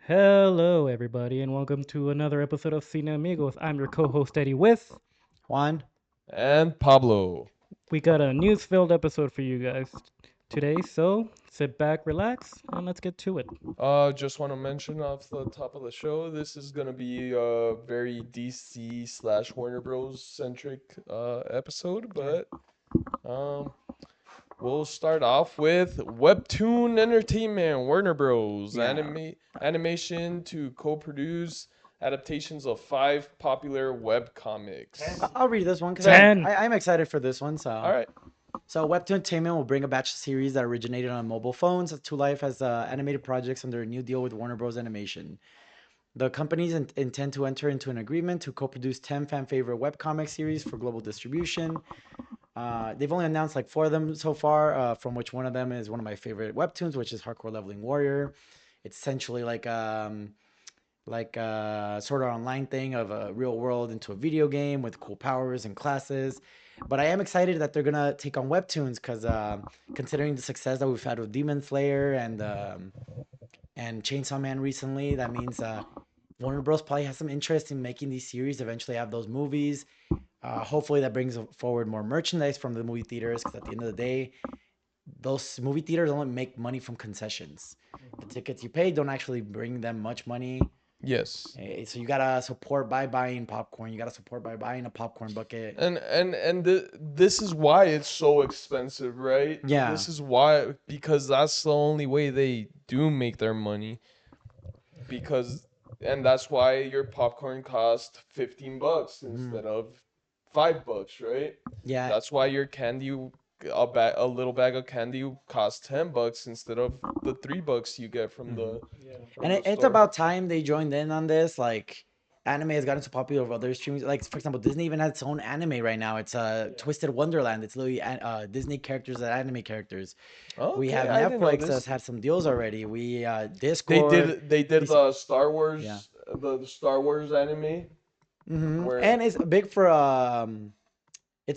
Hello, everybody, and welcome to another episode of CineAmigos. I'm your co-host Eddie. With Juan. And Pablo. we got a news-filled episode for you guys today. So sit back, relax, and let's get to it. Just want to mention off the top of the show, this is gonna be a very DC slash Warner Bros. Centric episode, but um, we'll start off with Webtoon Entertainment, Warner Bros. Yeah. Animation to co-produce adaptations of five popular web I- comics. will read this one because I'm, Ten. I, I'm excited for this one. All So, right. so Webtoon Entertainment will bring a batch of series that originated on mobile phones to life as animated projects under a new deal with Warner Bros. Animation. The companies intend to enter into an agreement to co-produce 10 fan favorite webcomic series for global distribution. They've only announced like four of them so far, from which one of them is one of my favorite webtoons, which is Hardcore Leveling Warrior. It's essentially like a sort of online thing of a real world into a video game with cool powers and classes. But I am excited that they're gonna take on webtoons because considering the success that we've had with Demon Slayer and Chainsaw Man recently, that means Warner Bros. Probably has some interest in making these series eventually have those movies. Hopefully that brings forward more merchandise from the movie theaters because at the end of the day, those movie theaters only make money from concessions. The tickets you pay don't actually bring them much money. Yes. So you gotta support by buying popcorn. You gotta support by buying a popcorn bucket. And this is why it's so expensive, right? Yeah, This is why, because that's the only way they do make their money. Because and that's why your popcorn costs $15 hmm instead of $5, right? yeah, That's why your candy, a little bag of candy costs $10 instead of the $3 you get from hmm the and from the it's store. about time they joined in on this. Like, anime has gotten so popular with other streaming. Like, for example, Disney even has its own anime right now. It's Twisted Wonderland. It's literally Disney characters and anime characters. We Okay, have I didn't know Netflix that's this. had some deals already. We They Discord. did they did DC, the Star yeah. Wars the Star Wars anime where And it's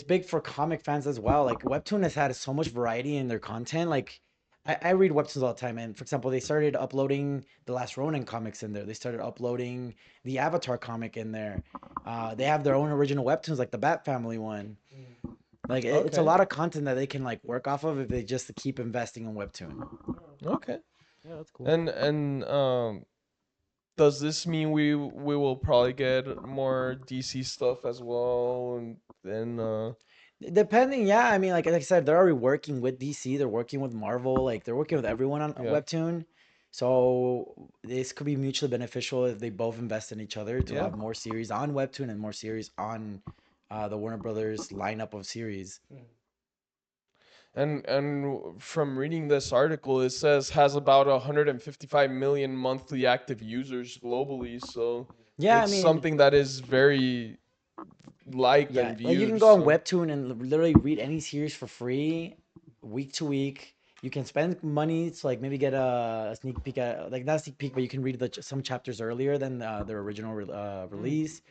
big for comic fans as well. Like Webtoon has had so much variety in their content. Like I read Webtoons all the time, and for example, they started uploading the Last Ronin comics in there. They started uploading the Avatar comic in there. They have their own original Webtoons, like the Bat Family one. Like it's a okay. lot of content that they can like work off of if they just keep investing in Webtoon. Okay. Yeah, that's cool. And does this mean we will probably get more DC stuff as well and Depending, yeah. I mean, like I said, they're already working with DC. They're working with Marvel. Like they're working with everyone on yeah. Webtoon. So this could be mutually beneficial if they both invest in each other to Yeah. have more series on Webtoon and more series on the Warner Brothers lineup of series. And from reading this article, it says has about 155 million monthly active users globally, so Yeah, I it's mean, something that is very liked yeah, and like you can viewed, go on so Webtoon and literally read any series for free, week to week. You can spend money to like maybe get a sneak peek at like not a sneak peek, but you can read some chapters earlier than their original release.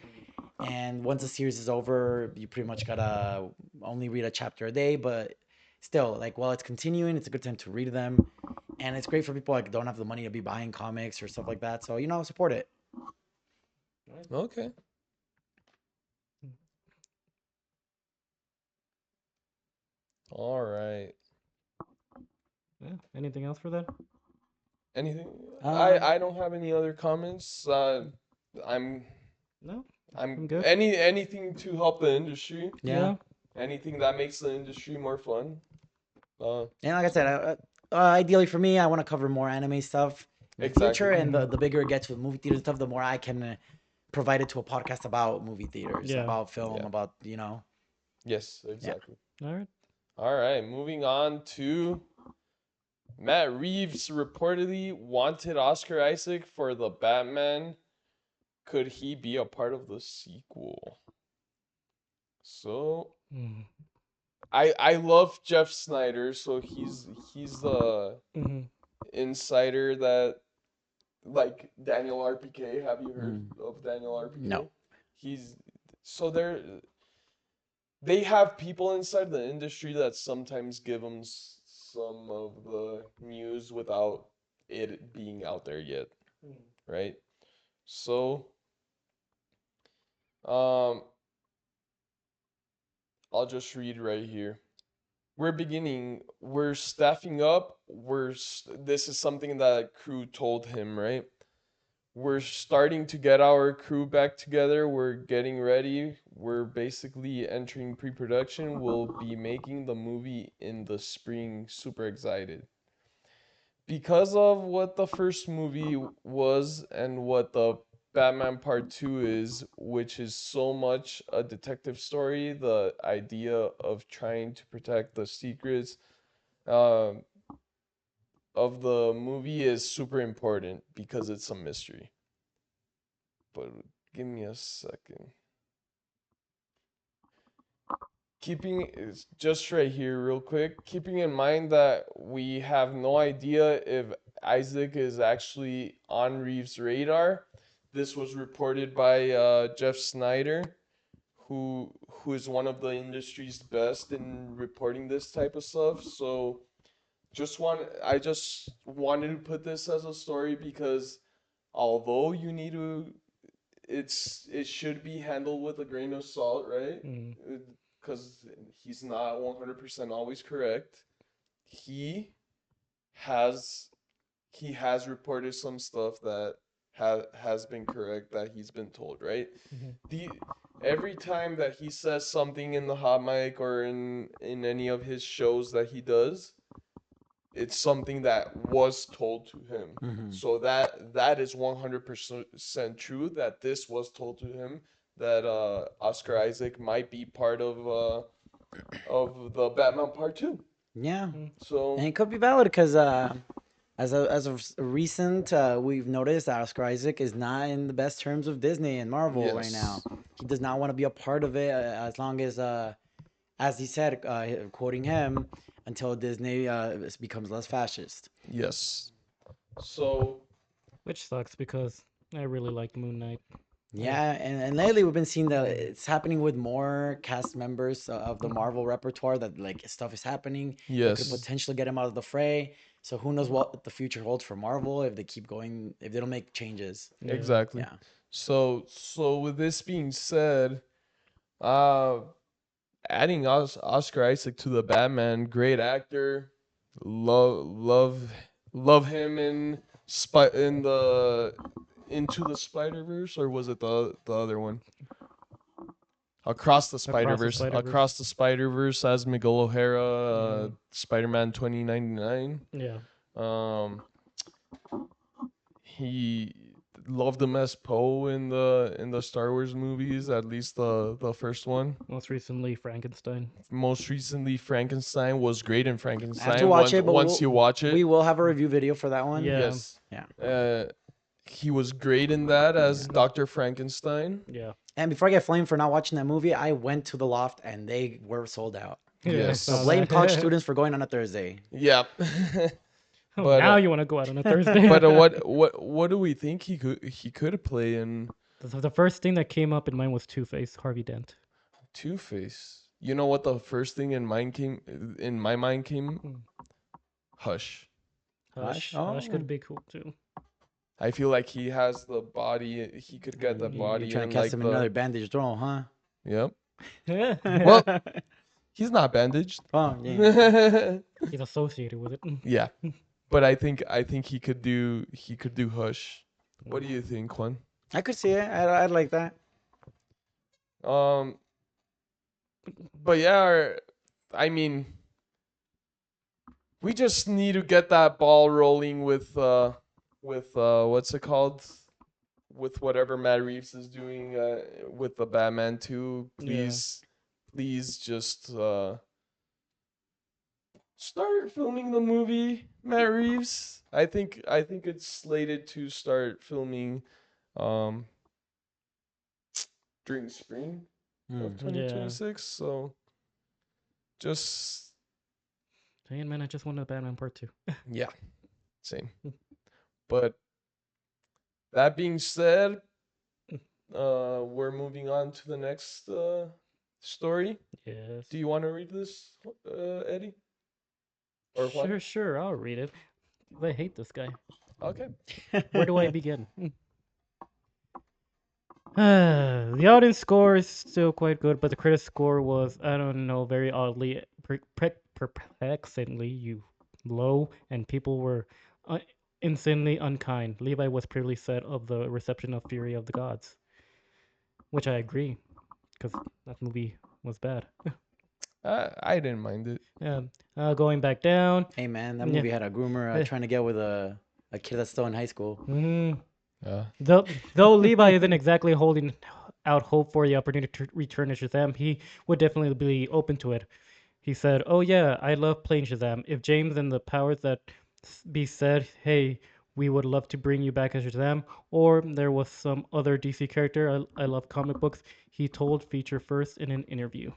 And once the series is over, you pretty much gotta only read a chapter a day. But still, like while it's continuing, it's a good time to read them, and it's great for people like don't have the money to be buying comics or stuff like that. So support it. okay. All right. Yeah. Anything else for that? Anything? I Um, I don't have any other comments. I'm No, I'm I'm good. anything to help the industry. yeah, Yeah. Anything that makes the industry more fun. Uh, and like I said, ideally for me, I want to cover more anime stuff in the future, exactly. and the bigger it gets with movie theater stuff, the more I can provide it to a podcast about movie theaters, Yeah. about film, Yeah. about. Yes, Yeah. exactly. All right. All right, moving on to Matt Reeves reportedly wanted Oscar Isaac for the Batman. Could he be a part of the sequel? So Mm-hmm. I love Jeff Snyder, so he's the Mm-hmm. insider that like Daniel RPK. Have you heard Mm, of Daniel RPK? no. He's so they have people inside the industry that sometimes give them some of the news without it being out there yet. right? So, um, I'll just read right here. We're staffing up. This is something that crew told him, right? We're starting to get our crew back together. We're getting ready. We're basically entering pre-production. We'll be making the movie in the spring. Super excited. Because of what the first movie was and what the Batman Part 2 is, which is so much a detective story, the idea of trying to protect the secrets um, of the movie is super important because it's a mystery. But give me a second. Keeping it's just right here real quick, keeping in mind that we have no idea if Isaac is actually on Reeves' radar. This was reported by Jeff Snyder, who is one of the industry's best in reporting this type of stuff. So I just wanted to put this as a story because although you need to it should be handled with a grain of salt, right? Mm. Because he's not 100% always correct. He has he has reported some stuff that has been correct that he's been told, right? Mhm. The every time that he says something in the hot mic or in any of his shows that he does, it's something that was told to him. Hmm. So that is 100% true that this was told to him that Oscar Isaac might be part of the Batman Part 2. Yeah, Mm. and So it could be valid because as of recent, we've noticed that Oscar Isaac is not in the best terms with Disney and Marvel right now. yes. He does not want to be a part of it as long as he said, quoting him, until Disney becomes less fascist. Yes. So Which sucks because I really like Moon Knight. Yeah, and lately we've been seeing that Mm. it's happening with more cast members of the Marvel repertoire that like stuff is happening that could yes. potentially get him out of the fray. So who knows what the future holds for Marvel if they keep going, if they don't make changes. Yeah. Exactly. Yeah. So with this being said, uh adding Oscar Isaac to the Batman, great actor. Love him in in the Into the Spider Verse, or was it the other one? Across the Spider Verse. Across the Spider Verse as Miguel O'Hara, Hmm. Spider Man 2099. Yeah. Um, he loved him as Poe in the Star Wars movies, at least the first one. Most recently, Frankenstein. Most recently, Frankenstein was great in I have to Frankenstein. watch it, but Once you watch it, we will have a review video for that one. Yeah. yes, Yeah. uh, he was great in that as Mhm. Dr. Frankenstein. Yeah. And before I get flamed for not watching that movie, I went to the loft and they were sold out. Yeah, I So saw Yes. blame college that. students for going on a Thursday. Yep. Oh, but now you want to go out on a Thursday? what do we think he could play in The first thing that came up in mind was Two Face, Harvey Dent. Two Face? You know what the first thing in my mind came? Hmm. Hush. Hush. Hush Oh, could be cool too. I feel like he has the body. He could get the you're body trying to and cast like him in the another bandage role, huh? yep. Yeah. Well, he's not bandaged. Oh, yeah. He's associated with it. Yeah, but I think he could do Hush. What do you think, Juan? I could see it. I'd like that. Um, but yeah, I mean, we just need to get that ball rolling with what's it called? With whatever Matt Reeves is doing with the Batman 2. Yeah. Please just start filming the movie, Matt Reeves. I think it's slated to start filming um during spring of Hmm. Yeah. 2026. So just Hey man, I just wanted Batman Part 2. yeah, same. But that being said, we're moving on to the next story. Yes. Do you want to read this, Eddie or Juan? Sure, I'll read it. I hate this guy. Okay. Where do I begin? The audience score is still quite good, but the critic score was, I don't know, very oddly, perplexingly low, and people were uh, insanely unkind. Levi was pretty said of the reception of Fury of the Gods, which I agree, because that movie was bad. I didn't mind it. Yeah, going back down. Hey man, that Yeah. movie had a groomer trying to get with a kid that's still in high school. Mm. Yeah. Though Levi isn't exactly holding out hope for the opportunity to return to Shazam, he would definitely be open to it. He said, "Oh yeah, I love playing Shazam. If James and the powers that be said, hey, we would love to bring you back as Shazam, or there was some other DC character. I love comic books." He told Feature First in an interview.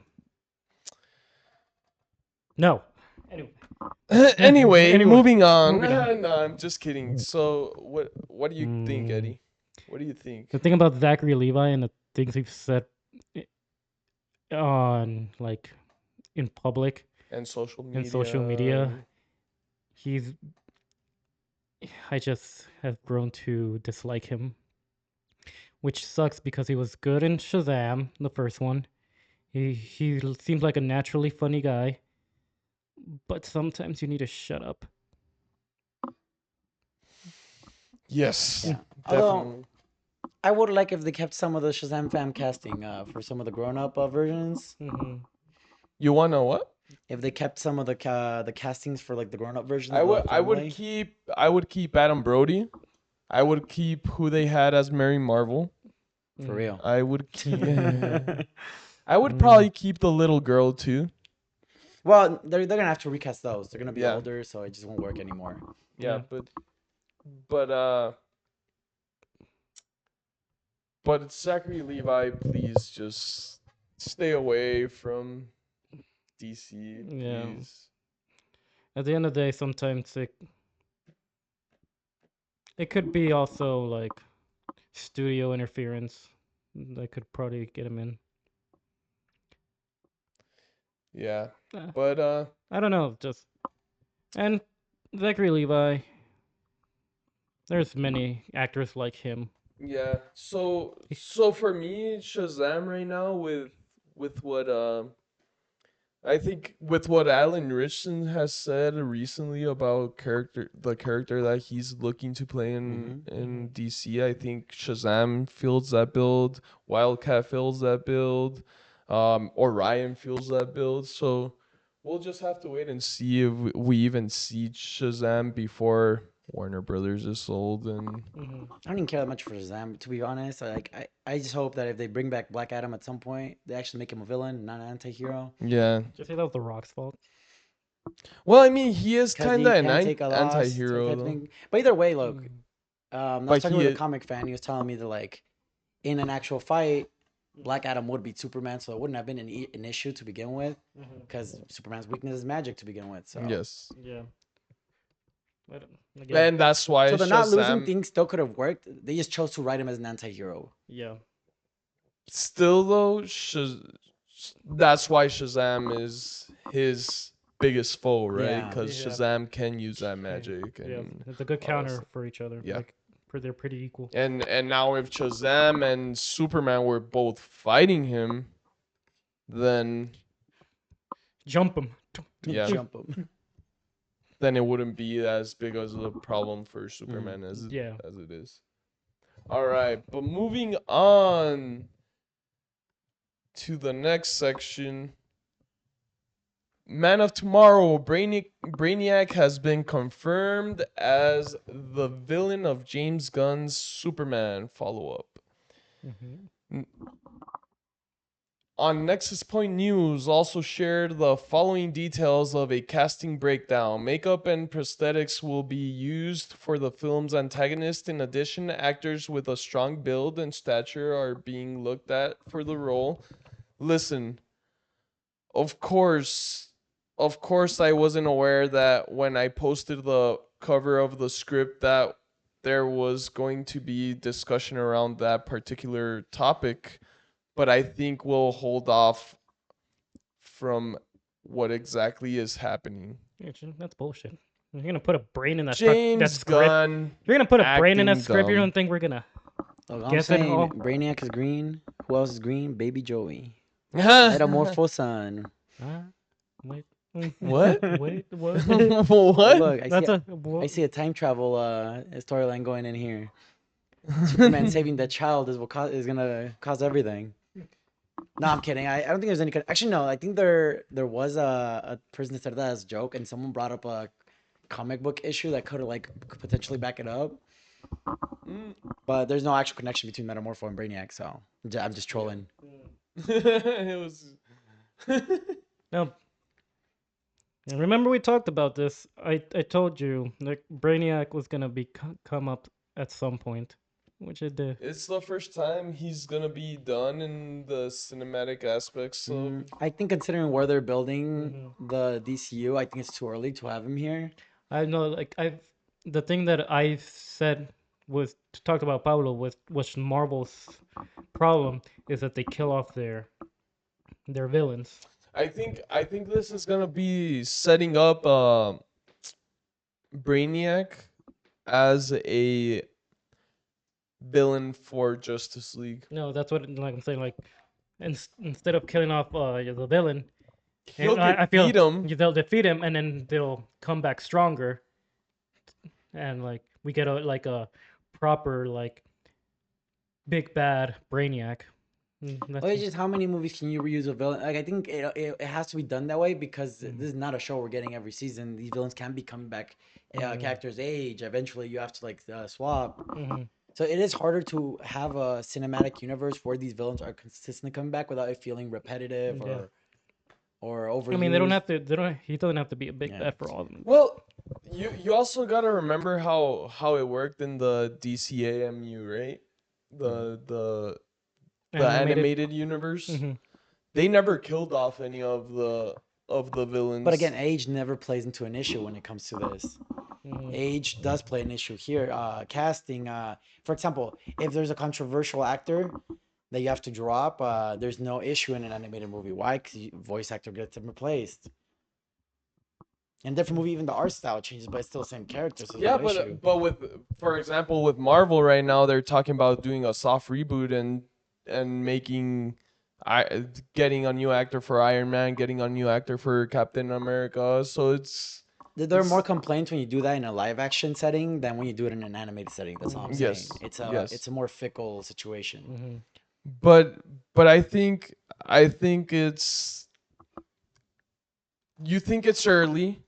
No. Anyway. Anyway, Anyway, moving on. moving on. No, I'm just kidding. So, what do you think, Mm, Eddie? What do you think? the thing about Zachary Levi and the things he's said on like in public And social and media. social media, he's I just have grown to dislike him, which sucks because he was good in Shazam, the first one. He seems like a naturally funny guy, but sometimes you need to shut up. Yes, Yeah. Although definitely. I would like if they kept some of the Shazam fam casting for some of the grown-up versions. Mm-hmm. You wanna what? If they kept some of the castings for like the grown-up version I of would the I would family. keep Adam Brody. I would keep who they had as Mary Marvel. For Mm. real. I would keep. Yeah. I would Mm. probably keep the little girl too. Well, they're gonna have to recast those. They're gonna be Yeah, older, so it just won't work anymore. yeah, Yeah. but but Zachary Levi, please just stay away from DC, Yeah. please. At the end of the day, sometimes it could be also like studio interference that could probably get him in. Yeah, Uh, but I don't know, just and Zachary Levi. There's many actors like him. yeah. So for me, Shazam right now with what I think with what Alan Richardson has said recently about the character that he's looking to play Hmm. in DC, I think Shazam fills that build, Wildcat fills that build, Orion fills that build. So we'll just have to wait and see if we even see Shazam before Warner Brothers is sold. And Hmm. I don't even care that much for Shazam, to be honest. I just hope that if they bring back Black Adam at some point, they actually make him a villain, not an anti-hero. yeah, Just say that was The Rock's fault. well, I mean, he is Because kind he of an can take a loss anti-hero type though, thing. But either way, look, Mm. I was but talking he with a is, comic fan. He was telling me that like in an actual fight, Black Adam would beat Superman, so it wouldn't have been an issue to begin with, Hmm. because Superman's weakness is magic to begin with. So yes. Yeah. But again, And that's why so the not losing Shazam. thing still could have worked. They just chose to write him as an anti-hero. yeah. Still though, that's why Shazam is his biggest foe, right? Yeah. Because Yeah. Shazam can use that Yeah. magic Yeah. and It's a good all that counter stuff. for each other. Yeah. Like, they're pretty equal. And now if Shazam and Superman were both fighting him, then Jump him. yeah, Jump him. then it wouldn't be as big as a problem for Mhm. Superman Yeah. as it is. All right, but moving on to the next section. Man of Tomorrow, Brainiac has been confirmed as the villain of James Gunn's Superman follow up. Hmm. On Nexus Point News, also shared the following details of a casting breakdown. Makeup and prosthetics will be used for the film's antagonist. In addition, actors with a strong build and stature are being looked at for the role. Listen, of course, of course, I wasn't aware that when I posted the cover of the script that there was going to be discussion around that particular topic, but I think we'll hold off from what exactly is happening. That's bullshit. You're gonna put a brain in that James script. Gunn You're gonna put a brain in that acting script. You dumb. don't think we're gonna Look, I'm guess it saying all? Brainiac is green. Who else is green? Baby Joey. Metamorpho son. Huh? Wait. What? Wait. What? Look, What? look, That's a. I see a time travel storyline going in here. Superman saving the child is gonna cause everything. No, I'm kidding. I don't think there's any. Actually, no. I think there was a person that said that as a joke, and someone brought up a comic book issue that could potentially back it up. Mm. But there's no actual connection between Metamorpho and Brainiac, so I'm just trolling. It was. Now, remember we talked about this. I told you that Brainiac was gonna come up at some point, which it did. It's the first time he's gonna be done in the cinematic aspects of. I think considering where they're building Mhm. the DCU, I think it's too early to have him here. I know, like the thing that I said was talked about Pablo was Marvel's problem is that they kill off their villains. I think this is gonna be setting up Brainiac as a villain for Justice League. No, that's what like I'm saying. Like instead of killing off the villain, He'll and I feel defeat him. they'll defeat him and then they'll come back stronger, and like we get a proper like big bad Brainiac. Well, That's it's just how many movies can you reuse a villain? Like I think it has to be done that way because Mhm. this is not a show we're getting every season. These villains can be coming back. Mhm. Characters age. Eventually, you have to swap. hmm So it is harder to have a cinematic universe where these villains are consistently coming back without it feeling repetitive Yeah. or I mean, they don't overused. have to. They don't. He doesn't have to be a big Yeah. bad for all of them. Well, you also gotta remember how it worked in the DCAMU, right? The Animated. animated universe. hmm They never killed off any of the But again, villains. age never plays into an issue when it comes to this. hmm Age does play an issue here. Casting, for example, if there's a controversial actor that you have to drop, there's no issue in an animated movie. Why? Because voice actor gets replaced. In a different movie, even the art style changes, but it's still the same character, so there's Yeah, no issue. but with, for example, with Marvel right now, they're talking about doing a soft reboot and making I getting a new actor for Iron Man, getting a new actor for Captain America. So There are more it's complaints when you do that in a live action setting than when you do it in an animated setting. That's all I'm saying. yes, It's yes. a more fickle situation. hmm But I think it's you think it's early,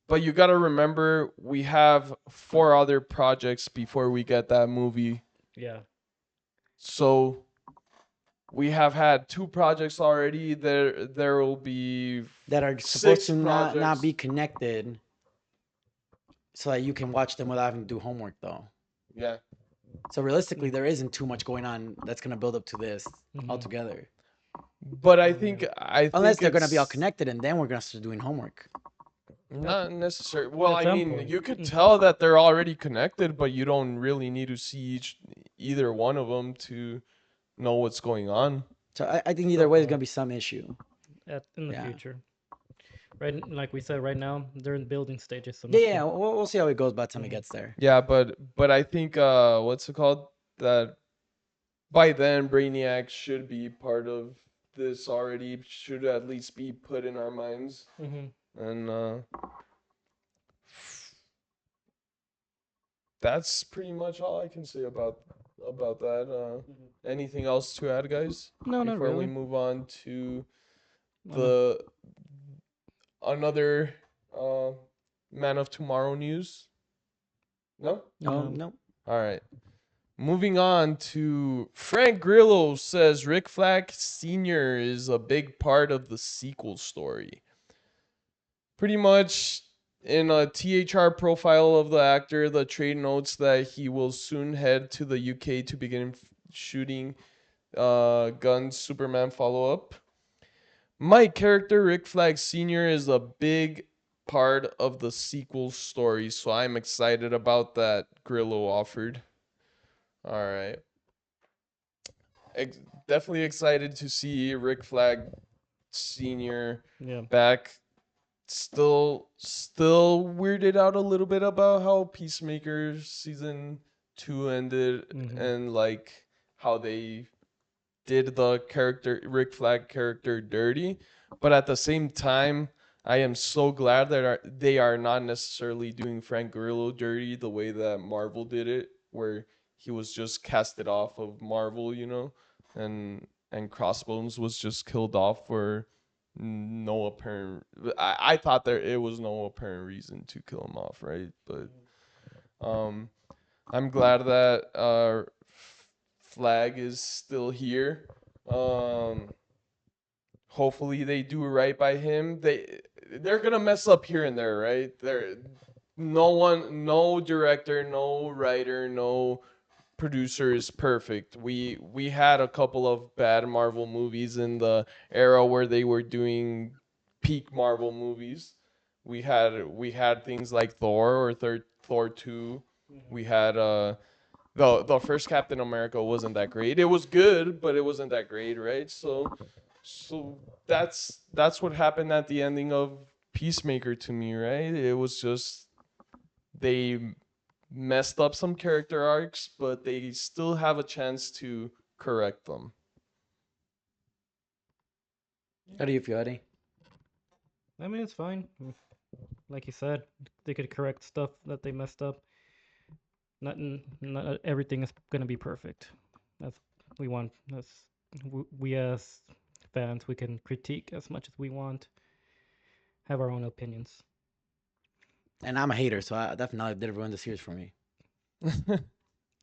but you got to remember we have four other projects before we get that movie. Yeah. So we have had two projects already. There will be That are supposed six to not projects. be connected, so that you can watch them without having to do homework, though. Yeah. So realistically, there isn't too much going on that's gonna build up to this hmm altogether. But I Unless think they're gonna be all it's connected, and then we're gonna start doing homework. not necessary. Well, At I some mean, point. you could tell that they're already connected, but you don't really need to see either one of them to know what's going on. So I think either Some way, there's point gonna be some issue. in the Yeah. future. Right, like we said, right now they're in building stages. So Yeah, nothing. yeah. We'll see how it goes by the time it Mhm. gets there. Yeah, but I think what's it called? That by then Brainiac should be part of this already. Should at least be put in our minds. Mhm. And that's pretty much all I can say about that. Anything else to add, guys? No, not Before we really. move on to I'm a- the another uh, Man of Tomorrow news. No. Oh no. no. All right. Moving on to Frank Grillo says Rick Flag Sr. is a big part of the sequel story. Pretty much in a THR profile of the actor, the trade notes that he will soon head to the UK to begin shooting Gunn's Superman follow up. My character, Rick Flag Sr., is a big part of the sequel story, so I'm excited about that, Grillo offered. All right. Definitely excited to see Rick Flag Sr. Yeah. back. still weirded out a little bit about how Peacemaker season 2 ended, and like how they did the character Rick Flag character dirty, but at the same time, I am so glad that they are not necessarily doing Frank Grillo dirty the way that Marvel did it, where he was just casted off of Marvel, and Crossbones was just killed off for no apparent. I thought there it was no apparent reason to kill him off, right? But um, I'm glad that Flag is still here. Um, hopefully they do right by him. They're gonna mess up here and there, right? No director, no writer, no producer is perfect. We had a couple of bad Marvel movies in the era where they were doing peak Marvel movies. We had things like Thor or Thor 2. We had the first Captain America wasn't that great. It was good, but it wasn't that great, right? So that's what happened at the ending of Peacemaker to me, right? It was just they messed up some character arcs, but they still have a chance to correct them. How do you feel, Eddie? I mean, it's fine. Like you said, they could correct stuff that they messed up. Not everything is gonna be perfect. That's we want. We as fans, we can critique as much as we want. Have our own opinions. And I'm a hater, so I definitely did ruin the series for me.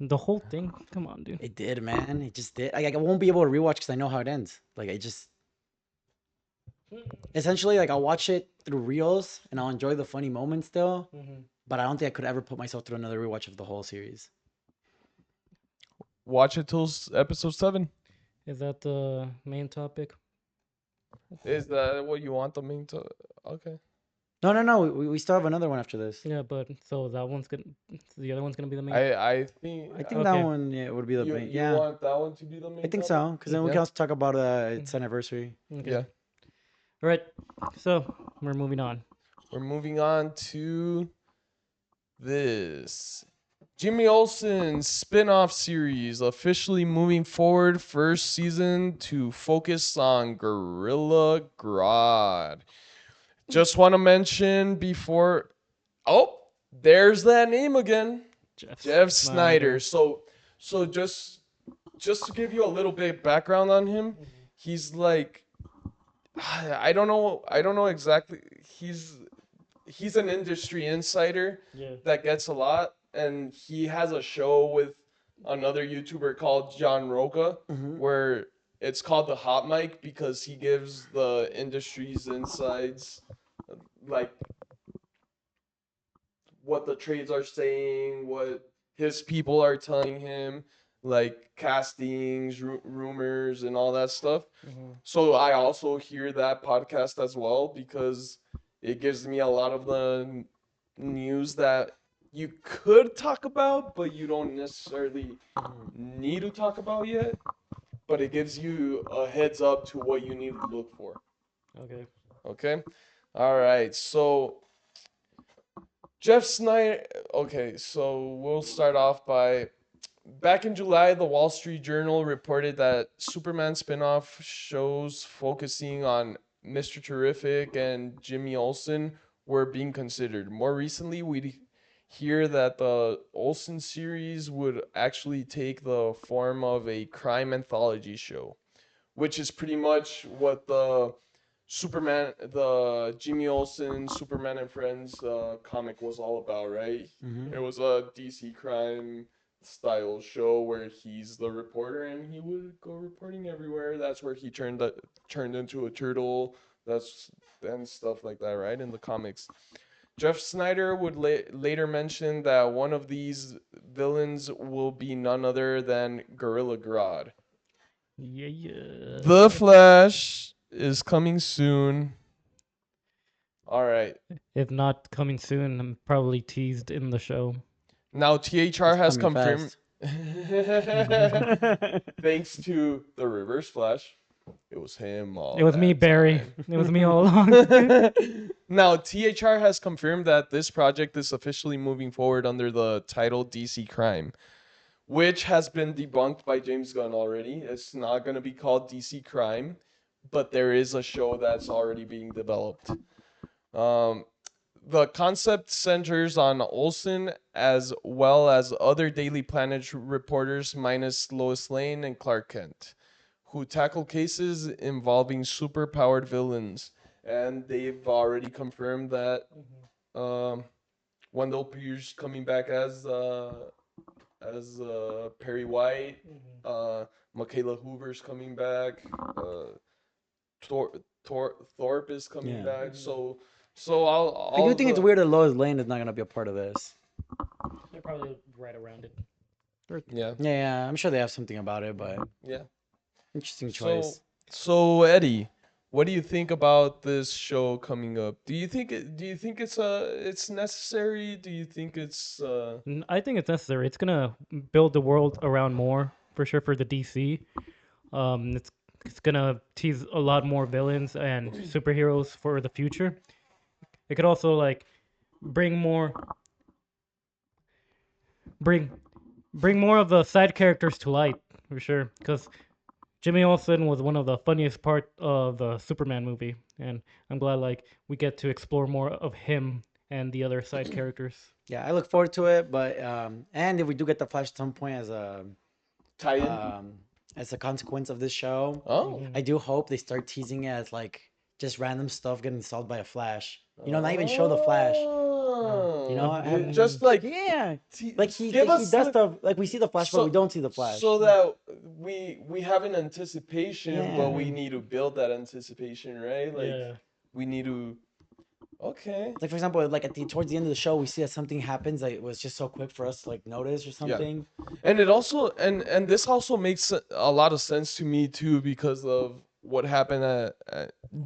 The whole thing. Come on, dude. It did, man. It just did. I won't be able to rewatch because I know how it ends. Like I just essentially like I'll watch it through reels and I'll enjoy the funny moments still. But I don't think I could ever put myself through another rewatch of the whole series. Watch it till episode 7. Is that the main topic? Is that what you want the main to? Okay. No. We still have another one after this. Yeah, but so that one's gonna. The other one's gonna be the main. I think I think that Okay. one would be the main. you Yeah, want that one to be the main. I think topic? so. Because then we Yeah. can also talk about its anniversary. Okay. Yeah. All right. So we're moving on. We're moving on to this. Jimmy Olsen's spin-off series officially moving forward first season to focus on Gorilla Grodd. Just want to mention before there's that name again. Jeff Snyder. So just to give you a little bit background on him, he's like I don't know exactly. He's an industry insider that gets a lot, and he has a show with another YouTuber called John Roca, where it's called the Hot Mic because he gives the industry's insights, like what the trades are saying, what his people are telling him, like castings, rumors, and all that stuff. So I also hear that podcast as well because it gives me a lot of the news that you could talk about, but you don't necessarily need to talk about yet. But it gives you a heads up to what you need to look for. Okay. Okay? All right. So Jeff Snyder. Okay, so we'll start off by back in July, the Wall Street Journal reported that Superman spin-off shows focusing on Mr. Terrific and Jimmy Olsen were being considered. More recently, we hear that the Olsen series would actually take the form of a crime anthology show, which is pretty much what the Jimmy Olsen Superman and Friends comic was all about, right? It was a DC crime style show where he's the reporter and he would go reporting everywhere. That's where he turned into a turtle. And stuff like that, right? In the comics. Jeff Snyder would later mention that one of these villains will be none other than Gorilla Grodd. Yeah. The Flash is coming soon. All right. If not coming soon, I'm probably teased in the show. Now THR has coming confirmed. fast. Thanks to the Reverse Flash. It was him all It was me, that Barry. time. It was me all along. Now, THR has confirmed that this project is officially moving forward under the title DC Crime, which has been debunked by James Gunn already. It's not going to be called DC Crime, but there is a show that's already being developed. Um, the concept centers on Olsen as well as other Daily Planet reporters, minus Lois Lane and Clark Kent, who tackle cases involving superpowered villains. And they've already confirmed that um, Wendell Pierce coming back as Perry White. Michaela Hoover's coming back. Tor- Thorpe is coming Yeah. back. So I do all think it's the weird that Lois Lane is not gonna be a part of this. They're probably right around it. yeah Yeah, yeah, I'm sure they have something about it, but yeah. interesting So choice. so Eddie, what do you think about this show coming up? Do you think it's necessary? Do you think it's I think it's necessary. It's gonna build the world around more for sure for the DC. It's gonna tease a lot more villains and superheroes for the future. It could also like bring more bring bring more of the side characters to light for sure. Because Jimmy Olsen was one of the funniest part of the Superman movie, and I'm glad like we get to explore more of him and the other side characters. Yeah, I look forward to it, but and if we do get the Flash at some point tie-in? um as a consequence of this show, Oh. I do hope they start teasing it as like just random stuff getting solved by a Flash. You know, not even show the Flash. You know, Just like yeah, like give he us does stuff like we see the Flash, but we so don't see the Flash. so that we have an anticipation, but we Yeah. need to build that anticipation, right? Like Yeah. we need to. Okay. Like for example, like towards the end of the show, we see that something happens that it was just so quick for us to like notice or Yeah. something. And it also and this also makes a lot of sense to me too because of what happened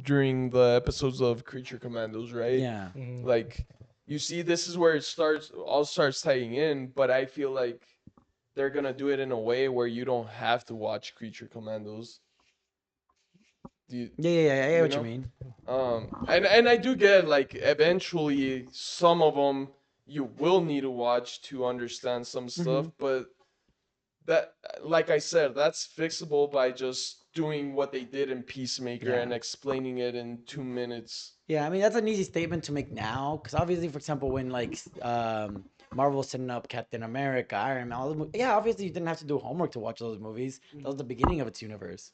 during the episodes of Creature Commandos, right? Yeah. Like you see, this is where it starts tying in, but I feel like they're gonna do it in a way where you don't have to watch Creature Commandos. Do you, Yeah, I get you what you know? mean. And I do get like eventually some of them you will need to watch to understand some stuff, but that, like I said, that's fixable by just doing what they did in Peacemaker Yeah. and explaining it in 2 minutes. Yeah, I mean that's an easy statement to make now, because obviously, for example, when like Marvel setting up Captain America, Iron Man, yeah, obviously you didn't have to do homework to watch those movies. That was the beginning of its universe.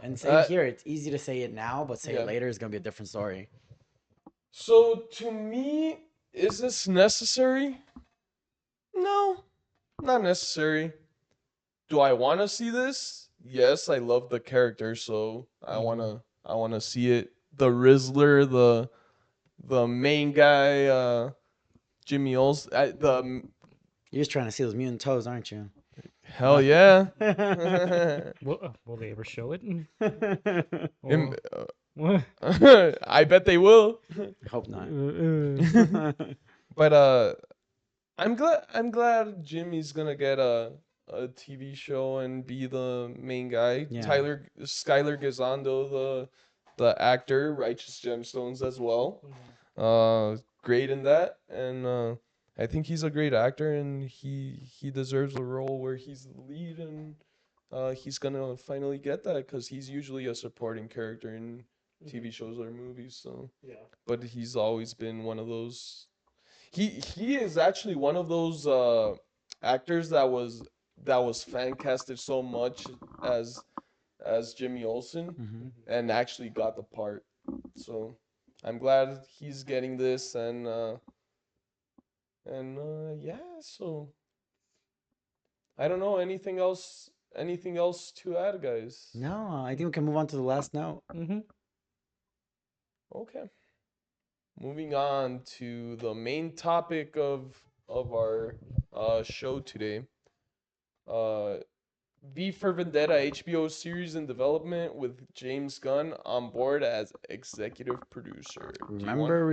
And same Uh, here, it's easy to say it now, but say Yeah. it later is gonna be a different story. So to me, is this necessary? No, not necessary. Do I want to see this? Yes, I love the character, so I wanna see it. The Rizzler, the main guy, Jimmy Olsen, You're just trying to see those mutant toes, aren't you? hell yeah. Will they ever show it? Im- Or what? I bet they will. I hope not. But I'm glad Jimmy's gonna get a TV show and be the main guy. Yeah. Skylar Gisondo, the actor, Righteous Gemstones as well. Great in that, and I think he's a great actor, and he deserves a role where he's the lead, and he's gonna finally get that because he's usually a supporting character in TV shows or movies. So, Yeah. but he's always been one of those. He is actually one of those actors that was fan casted so much as Jimmy Olsen and actually got the part. So I'm glad he's getting this and yeah. So I don't know anything else. Anything else to add, guys? No, I think we can move on to the last note. Okay. Moving on to the main topic of our show today. Uh, V for Vendetta HBO series in development with James Gunn on board as executive producer. Remember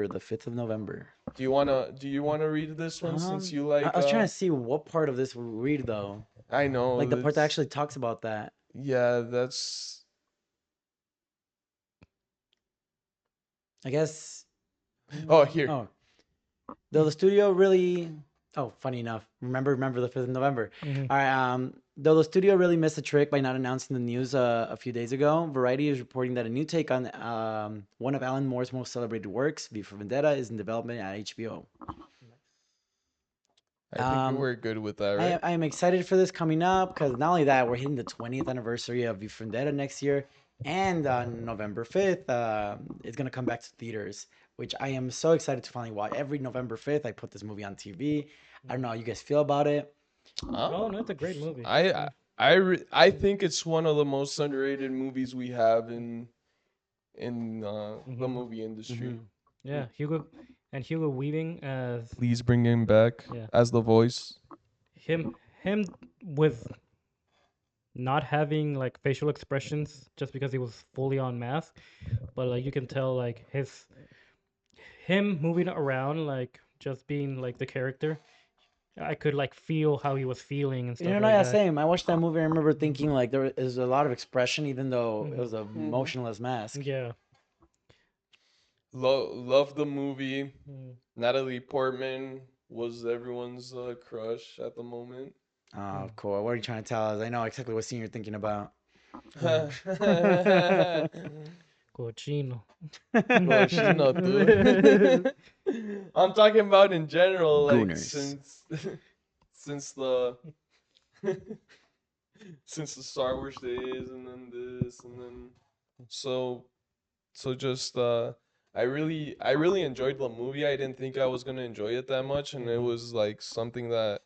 the 5th of November. Do you wanna read this one since you like I was trying to see what part of this we read though. I know Like the part that actually talks about that. yeah, that's I guess. Oh, here. Oh, though the studio really. Oh, funny enough. Remember the 5th of November. Mhm. All right. Though the studio really missed a trick by not announcing the news a few days ago, Variety is reporting that a new take on one of Alan Moore's most celebrated works, V for Vendetta, is in development at HBO. I think Um, we're good with that, I right? am, I am excited for this coming up because not only that, we're hitting the 20th anniversary of V for Vendetta next year, and on November 5th, it's gonna come back to theaters, which I am so excited to finally watch. Every November 5th, I put this movie on TV. I don't know how you guys feel about it. Oh no, it's a great movie. I think it's one of the most underrated movies we have in the Mhm. movie industry. Mhm. Yeah, Hugo Weaving as Please bring him back yeah as the voice. him with not having like facial expressions just because he was fully on mask, but like you can tell like him moving around like just being like the character. I could like feel how he was feeling and stuff No, like yeah, that. same. I watched that movie. I remember thinking like there is a lot of expression, even though it Mhm. was a Hmm. motionless mask. Yeah. Love the movie. Mm. Natalie Portman was everyone's crush at the moment. Oh, Mm. cool. What are you trying to tell us? I know exactly what scene you're thinking about. Mm. Cochino. Cochino, dude. I'm talking about in general, like Gooners. since the since the Star Wars days, and then this, and then so just I really enjoyed the movie. I didn't think I was gonna enjoy it that much, and it Mhm. was like something that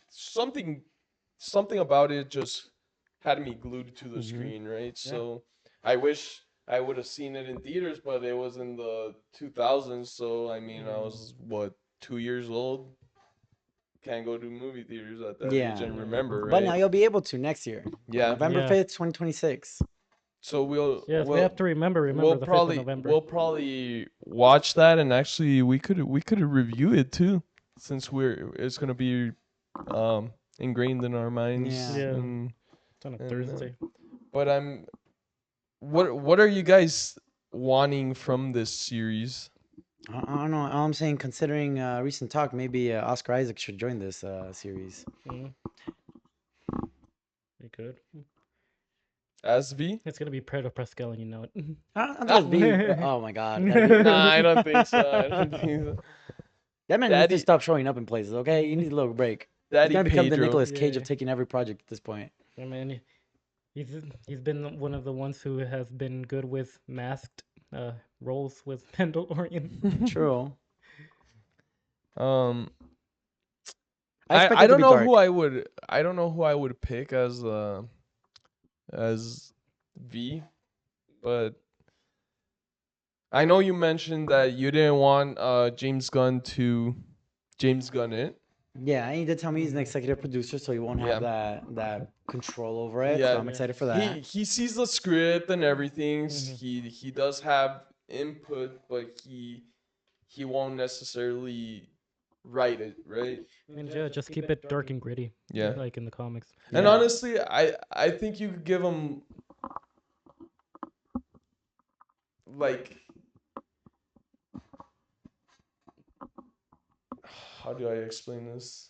something about it just had me glued to the Hmm. screen, right? Yeah. So I wish I would have seen it in theaters, but it was in the 2000s, so I mean I Mm. was what 2 years old. Can't go to movie theaters at that age Yeah. and Yeah. remember, But now right? you'll be able to next year. Yeah. November Yeah. 5th, 2026. So Yes, we have to remember the 5th of November. we'll probably watch that, and actually we could review it too, since it's gonna be ingrained in our minds. Yeah. Yeah. It's on a And Thursday. but what are you guys wanting from this series? I don't know. All I'm saying, considering recent talk, maybe Oscar Isaac should join this series. Mm. You could. As V? It's gonna be Pedro Pascal, and you know it. I don't think that's B. Oh my God, gotta be. Nah, I don't think so. I don't think so. That man needs to Daddy stop showing up in places. Okay, he needs a little break. He's Daddy gonna become the Pedro. Nicolas Cage of Yeah. taking every project at this point. I mean, he's he's been one of the ones who has been good with masked roles with Mandalorian. True. um I expect I it to don't be know who dark. I don't know who I would pick as V, but I know you mentioned that you didn't want James Gunn it. Yeah, and he did tell me he's an Mm. executive producer, so he won't have Yeah. that control over it. So Yeah. I'm Yeah. excited for that. He sees the script and everything. Mhm. He does have input, but he won't necessarily write it, right? And yeah, just keep it dark and gritty, Yeah. like in the comics. And Yeah. honestly, I think you could give him like, how do I explain this?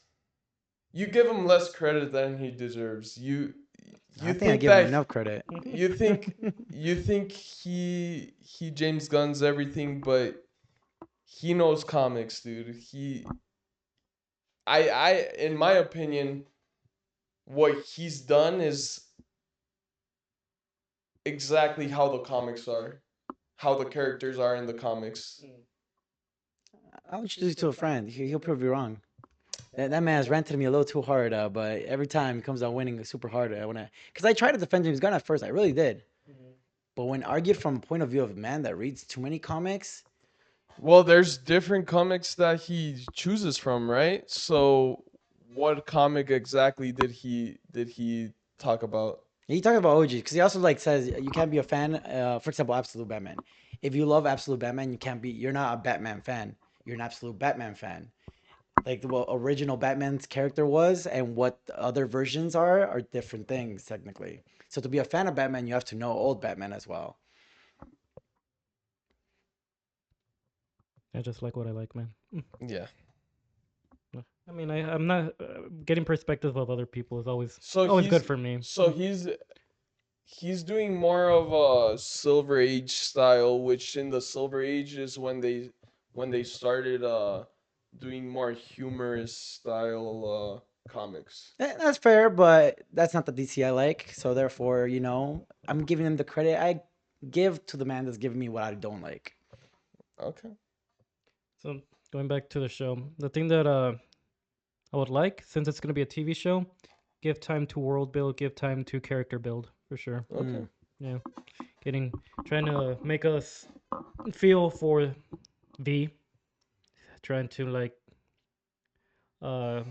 You give him less credit than he deserves. I You think I think give him that enough credit. you think he James Gunn's everything, but he knows comics, dude. I in my opinion, what he's done is exactly how the comics are, how the characters are in the comics. I'll introduce you to a friend. He'll prove you wrong. That man has ranted me a little too hard, but every time he comes out winning super hard, I wanna, because I tried to defend James Gunn at first, I really did. But when argued from a point of view of a man that reads too many comics, Well, there's different comics that he chooses from, right? So, what comic exactly did he talk about? he talks about OG because he also like says you can't be a fan. For example, Absolute Batman. If you love Absolute Batman, you can't be. You're not a Batman fan. You're an absolute Batman fan. Like the what original Batman's character was and what the other versions are different things technically. So to be a fan of Batman, you have to know old Batman as well. I just like what I like, man. Yeah. I mean, I'm not getting perspective of other people is So always good he's for me. so he's doing more of a Silver Age style, which in the Silver Age is when they started doing more humorous style comics. That's fair, but that's not the DC I like. So therefore, I'm giving him the credit I give to the man that's giving me what I don't like. Okay. So going back to the show, the thing that I would like, since it's gonna be a TV show, give time to world build, give time to character build for sure. Okay. Yeah, trying to make us feel for V, trying to like uh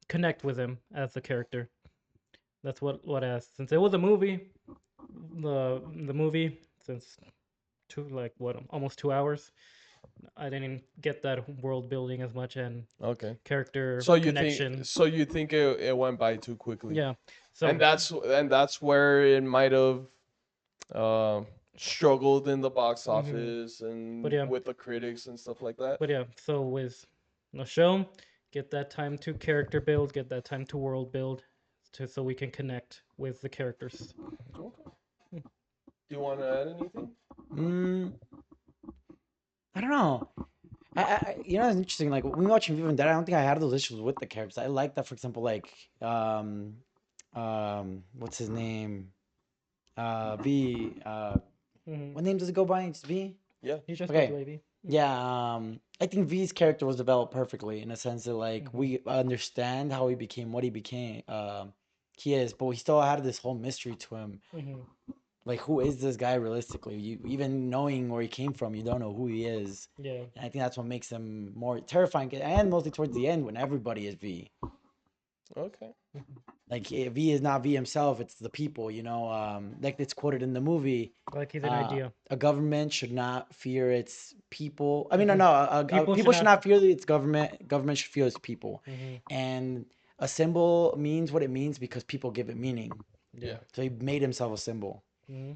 connect with him as the character. That's what I asked. Since it was a movie, the movie since two like what almost 2 hours, I didn't get that world building as much and Okay. character connection. So you think it went by too quickly. Yeah. So And that's where it might have struggled in the box office but and yeah, with the critics and stuff like that. but yeah. So with the show, get that time to character build, get that time to world build, so we can connect with the characters. Okay. Do you want to add anything? Mm, I don't know. It's interesting. Like when we watching Vendetta, I don't think I had those issues with the characters. I like that, for example, like what's his name? V. Mm-hmm. What name does it go by? It's V. Yeah. He just goes Okay. wavy. Yeah. I think V's character was developed perfectly in a sense that like we understand how he became what he became. He is, but we still had this whole mystery to him. Mm-hmm. Like, who is this guy realistically? You even knowing where he came from, you don't know who he is. Yeah. And I think that's what makes him more terrifying. And mostly towards the end, when everybody is V. Okay. Like V is not V himself; it's the people. Like it's quoted in the movie. Like he's an idea. A government should not fear its people. I mean, no, People people should should not- not fear its government. Government should fear its people. Mm-hmm. And a symbol means what it means because people give it meaning. Yeah. So he made himself a symbol. Mm-hmm.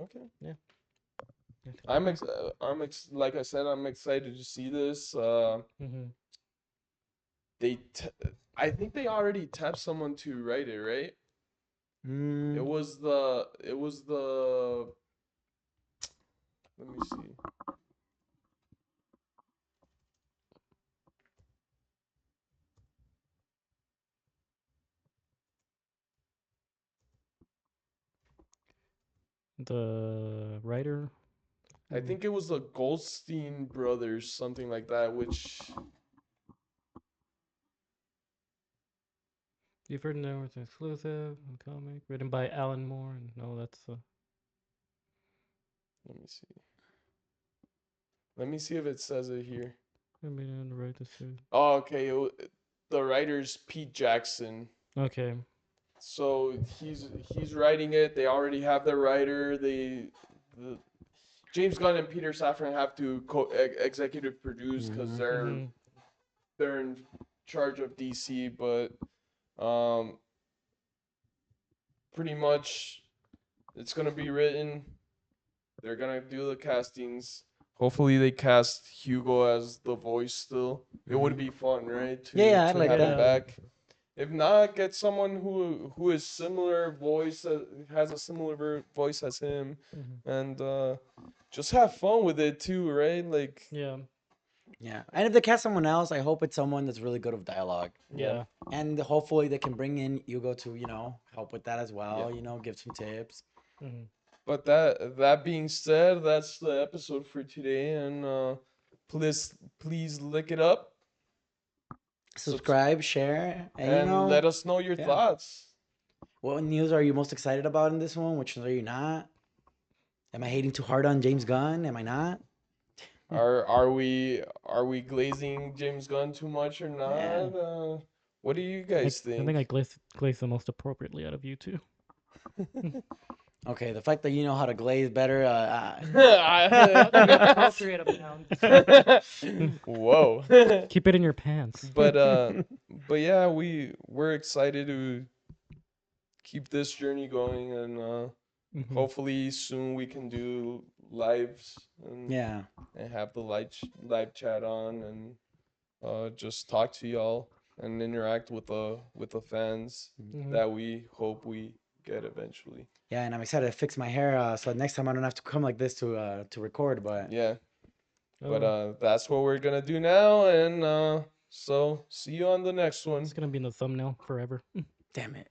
Okay. Yeah. Like I said, I'm excited to see this. Mm-hmm. They, t- I think they already tapped someone to write it, right? Mm, It was the. Let me see. The writer. I think it was the Goldstein brothers, something like that. Which You've heard now it's exclusive comic written by Alan Moore. And no, that's let me see. Let me see if it says it here. right this Oh, okay. The writer's Pete Jackson. Okay. So he's writing it. They already have their writer. The James Gunn and Peter Safran have to executive produce because Mm-hmm. they're in charge of DC. But um, pretty much it's gonna be written. They're gonna do the castings. Hopefully they cast Hugo as the voice still. It would be fun, right? Yeah, I'd To like have him that. back. If not, get someone who is similar voice has a similar voice as him, and just have fun with it too, right? Like Yeah. Yeah. And if they cast someone else, I hope it's someone that's really good with dialogue. Yeah. And hopefully they can bring in Hugo to, help with that as well, Yeah. give some tips. Mm-hmm. But that being said, that's the episode for today, and please look it up, Subscribe, share, and and let us know your yeah. thoughts. What news are you most excited about in this one? Which ones are you not? Am I hating too hard on James Gunn? Am I not? Are we glazing James Gunn too much or not? Yeah. What do you guys I think? think I glazed the most appropriately out of you two. Okay, the fact that you know how to glaze better. Appropriate amount. Whoa. Keep it in your pants. But yeah, we're excited to keep this journey going, and Mhm. hopefully soon we can do lives Yeah. and have the live chat on and just talk to y'all and interact with the fans Mhm. that we hope we get eventually. Yeah, and I'm excited to fix my hair so next time I don't have to come like this to record. But Yeah, but Oh, that's what we're gonna do now, and so see you on the next it's one. gonna be in the thumbnail forever. damn it.